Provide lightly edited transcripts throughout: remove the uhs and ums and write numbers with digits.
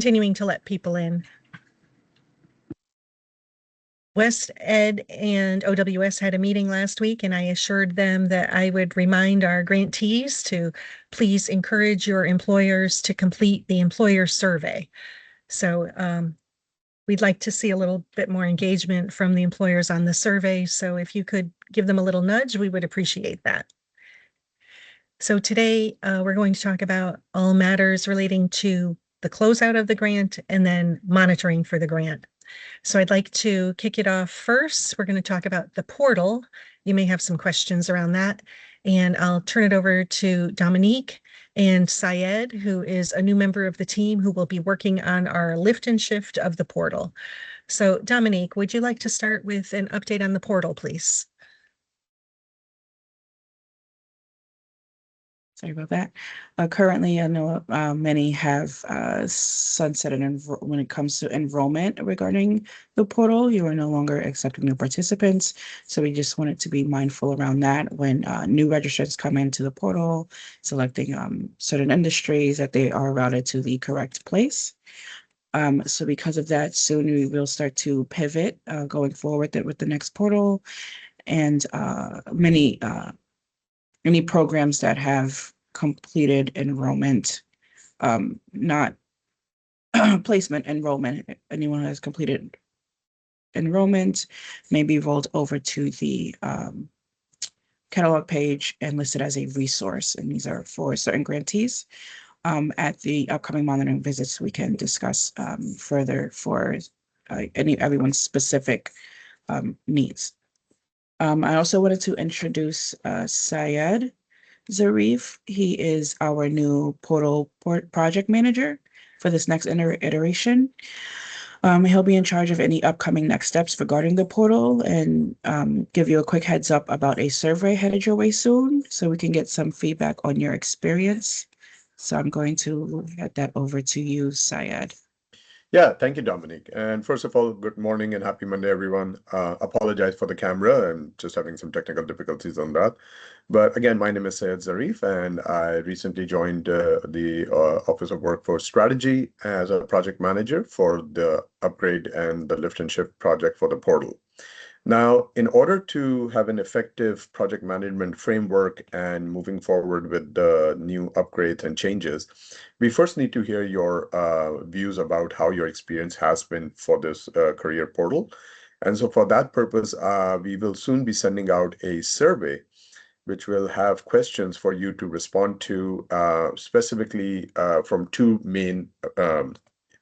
continuing to let people in. West Ed and OWS had a meeting last week, and I assured them that I would remind our grantees to please encourage your employers to complete the employer survey. So we'd like to see a little bit more engagement from the employers on the survey. So if you could give them a little nudge, we would appreciate that. So today we're going to talk about all matters relating to the closeout of the grant and then monitoring for the grant. So I'd like to kick it off first. We're going to talk about the portal. You may have some questions around that. And I'll turn it over to Dominique and Syed, who is a new member of the team who will be working on our lift and shift of the portal. So Dominique, would you like to start with an update on the portal, please? Sorry about that. Currently, I know many have sunsetted when it comes to enrollment regarding the portal. You are no longer accepting new participants. So we just wanted to be mindful around that when new registrants come into the portal, selecting certain industries that they are routed to the correct place. So because of that, soon we will start to pivot going forward with the next portal, and many programs that have completed enrollment, not placement enrollment. Anyone who has completed enrollment may be rolled over to the catalog page and listed as a resource. And these are for certain grantees. At the upcoming monitoring visits, we can discuss further for everyone's specific needs. I also wanted to introduce Syed Zarif. He is our new portal project manager for this next iteration. He'll be in charge of any upcoming next steps regarding the portal and give you a quick heads up about a survey headed your way soon so we can get some feedback on your experience. So I'm going to hand that over to you, Syed. Yeah, thank you, Dominique. And first of all, good morning and happy Monday, everyone. Apologize for the camera. I'm just having some technical difficulties on that. But again, my name is Syed Zarif, and I recently joined the Office of Workforce Strategy as a project manager for the upgrade and the lift and shift project for the portal. Now, in order to have an effective project management framework and moving forward with the new upgrades and changes, we first need to hear your views about how your experience has been for this career portal. And so for that purpose, we will soon be sending out a survey which will have questions for you to respond to specifically from two main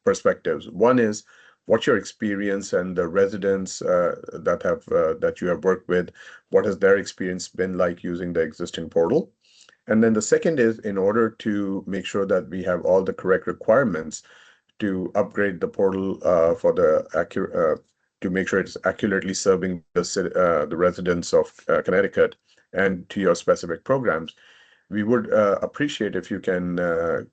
perspectives. One is, what's your experience and the residents that you have worked with, what has their experience been like using the existing portal? And then the second is, in order to make sure that we have all the correct requirements to upgrade the portal to make sure it's accurately serving the residents of Connecticut and to your specific programs, we would appreciate if you can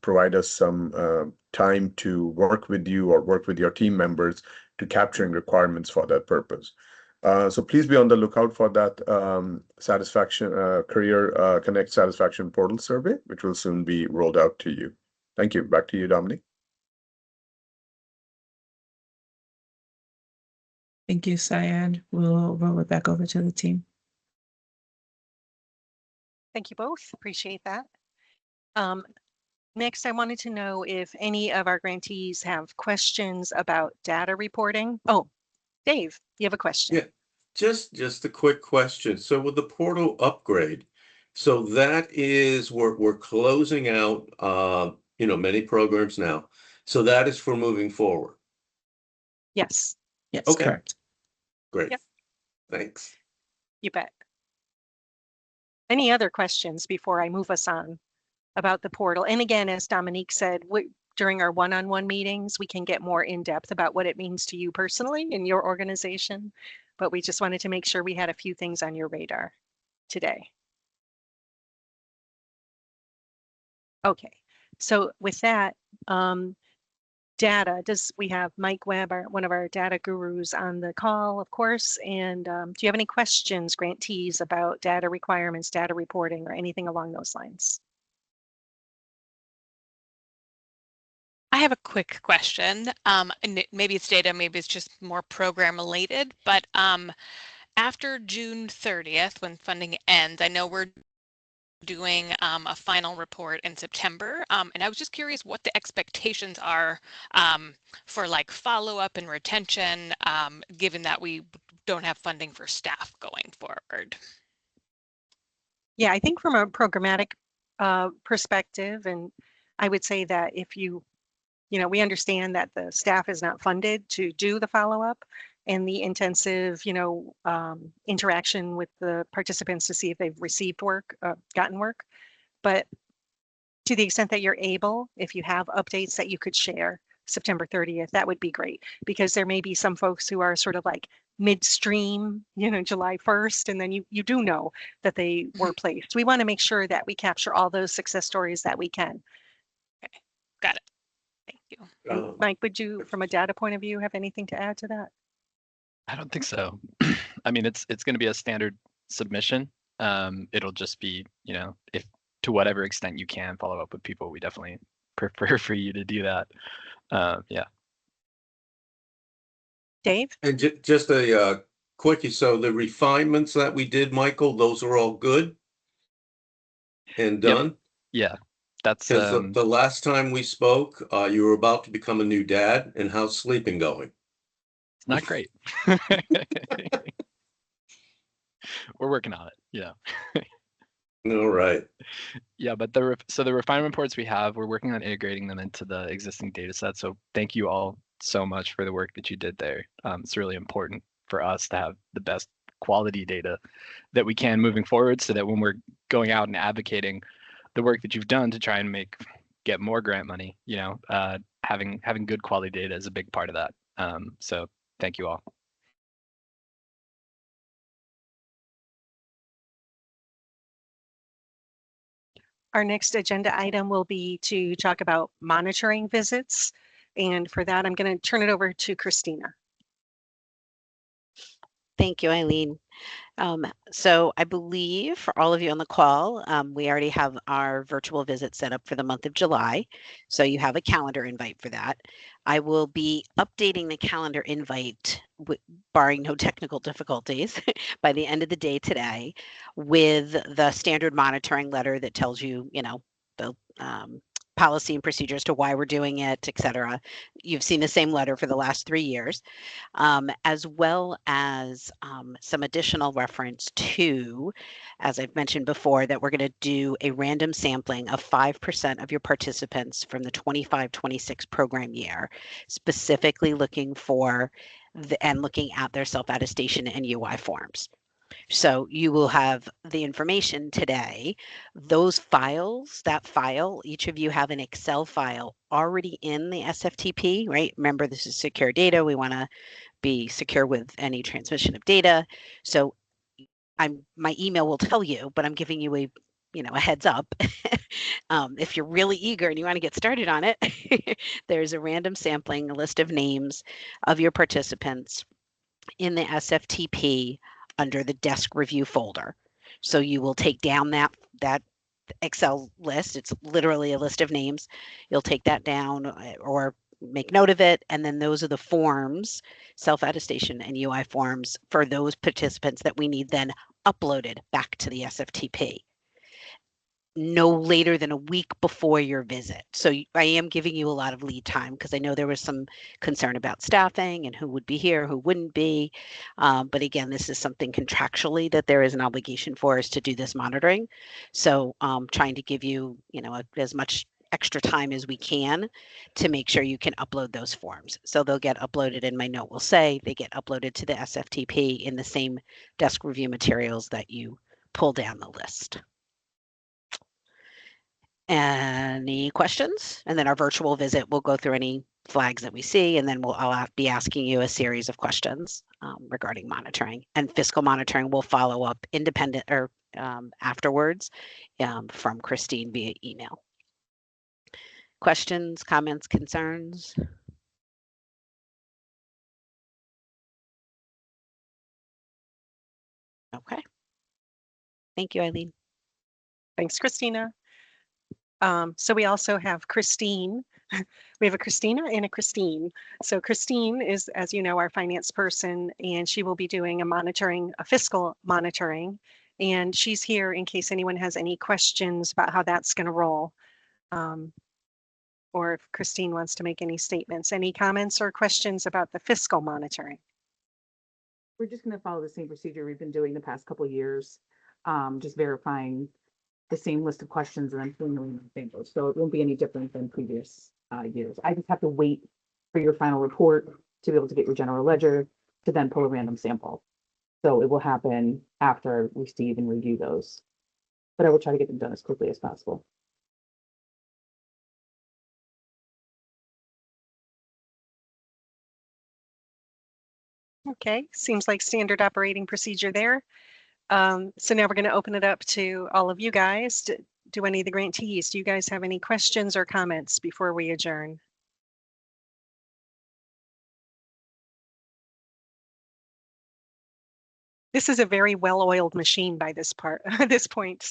provide us some time to work with you or work with your team members to capturing requirements for that purpose. So please be on the lookout for that Career Connect Satisfaction Portal survey, which will soon be rolled out to you. Thank you. Back to you, Dominique. Thank you, Syed. We'll roll it back over to the team. Thank you both. Appreciate that. Next, I wanted to know if any of our grantees have questions about data reporting. Oh, Dave, you have a question. Yeah, just a quick question. So with the portal upgrade, so that is we're closing out many programs now. So that is for moving forward. Yes. Yes, Okay. Correct. Great. Yep. Thanks. You bet. Any other questions before I move us on about the portal? And again, as Dominique said, during our one-on-one meetings, we can get more in depth about what it means to you personally in your organization. But we just wanted to make sure we had a few things on your radar today. Okay, so with that, data, we have Mike Webb, one of our data gurus, on the call, of course. And do you have any questions, grantees, about data requirements, data reporting, or anything along those lines? I have a quick question. And maybe it's data, maybe it's just more program related, but after June 30th, when funding ends, I know we're doing a final report in September, and I was just curious what the expectations are for like follow-up and retention, given that we don't have funding for staff going forward. Yeah, I think from a programmatic perspective, and I would say that if we understand that the staff is not funded to do the follow-up and the intensive, interaction with the participants to see if they've received work, gotten work. But to the extent that you're able, if you have updates that you could share September 30th, that would be great, because there may be some folks who are sort of like midstream, July 1st, and then you do know that they were placed. We want to make sure that we capture all those success stories that we can. Okay, got it. Thank you. And Mike, would you, from a data point of view, have anything to add to that? I don't think so. I mean, it's going to be a standard submission. It'll just be, if to whatever extent you can follow up with people, we definitely prefer for you to do that. Yeah. Dave? And just a quickie, so the refinements that we did, Michael, those are all good and Yep. done? Yeah, that's Because the last time we spoke, you were about to become a new dad, and how's sleeping going? it's not great. We're working on it. All right. Yeah, but so the refinement reports we have, we're working on integrating them into the existing data set. So thank you all so much for the work that you did there. It's really important for us to have the best quality data that we can moving forward, so that when we're going out and advocating the work that you've done to try and get more grant money, having good quality data is a big part of that. So thank you all. Our next agenda item will be to talk about monitoring visits. And for that, I'm going to turn it over to Christina. Thank you, Eileen. So I believe for all of you on the call, we already have our virtual visit set up for the month of July. So you have a calendar invite for that. I will be updating the calendar invite, barring no technical difficulties, by the end of the day today, with the standard monitoring letter that tells you, the policy and procedures to why we're doing it, et cetera. You've seen the same letter for the last 3 years. As well as some additional reference to, as I've mentioned before, that we're going to do a random sampling of 5% of your participants from the 25-26 program year, specifically looking for and looking at their self-attestation and UI forms. So you will have the information today. Those files, that file, each of you have an Excel file already in the SFTP, right? Remember, this is secure data. We want to be secure with any transmission of data. So my email will tell you, but I'm giving you a heads up. If you're really eager and you want to get started on it, there's a random sampling, a list of names of your participants in the SFTP under the desk review folder. So you will take down that Excel list. It's literally a list of names. You'll take that down or make note of it. And then those are the forms, self-attestation and UI forms for those participants that we need then uploaded back to the SFTP no later than a week before your visit. So I am giving you a lot of lead time because I know there was some concern about staffing and who would be here, who wouldn't be. But again, this is something contractually that there is an obligation for us to do this monitoring. So trying to give you, as much extra time as we can to make sure you can upload those forms. So they'll get uploaded, and my note will say they get uploaded to the SFTP in the same desk review materials that you pull down the list. Any questions? And then our virtual visit will go through any flags that we see, and then I'll be asking you a series of questions regarding monitoring. And fiscal monitoring will follow up independent or afterwards from Christine via email. Questions, comments, concerns? Okay. Thank you, Eileen. Thanks, Christina. So we also have Christine We have a Christina and a Christine. So Christine is, as you know, our finance person, and she will be doing a fiscal monitoring. And she's here in case anyone has any questions about how that's going to roll. Or if Christine wants to make any statements. Any comments or questions about the fiscal monitoring? We're just going to follow the same procedure we've been doing the past couple of years, just verifying the same list of questions and then filling the samples. So it won't be any different than previous years. I just have to wait for your final report to be able to get your general ledger to then pull a random sample. So it will happen after I receive and review those. But I will try to get them done as quickly as possible. Okay, seems like standard operating procedure there. So now we're going to open it up to all of you guys. Do any of the grantees, do you guys have any questions or comments before we adjourn? This is a very well-oiled machine by this point.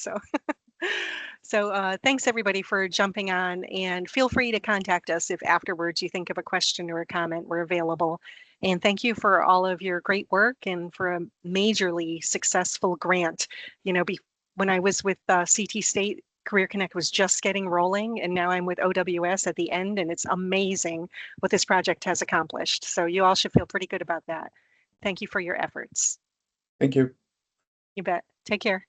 So thanks everybody for jumping on, and feel free to contact us if afterwards you think of a question or a comment. We're available. And thank you for all of your great work and for a majorly successful grant. You know, when I was with CT State, Career Connect was just getting rolling, and now I'm with OWS at the end, and it's amazing what this project has accomplished. So you all should feel pretty good about that. Thank you for your efforts. Thank you. You bet. Take care.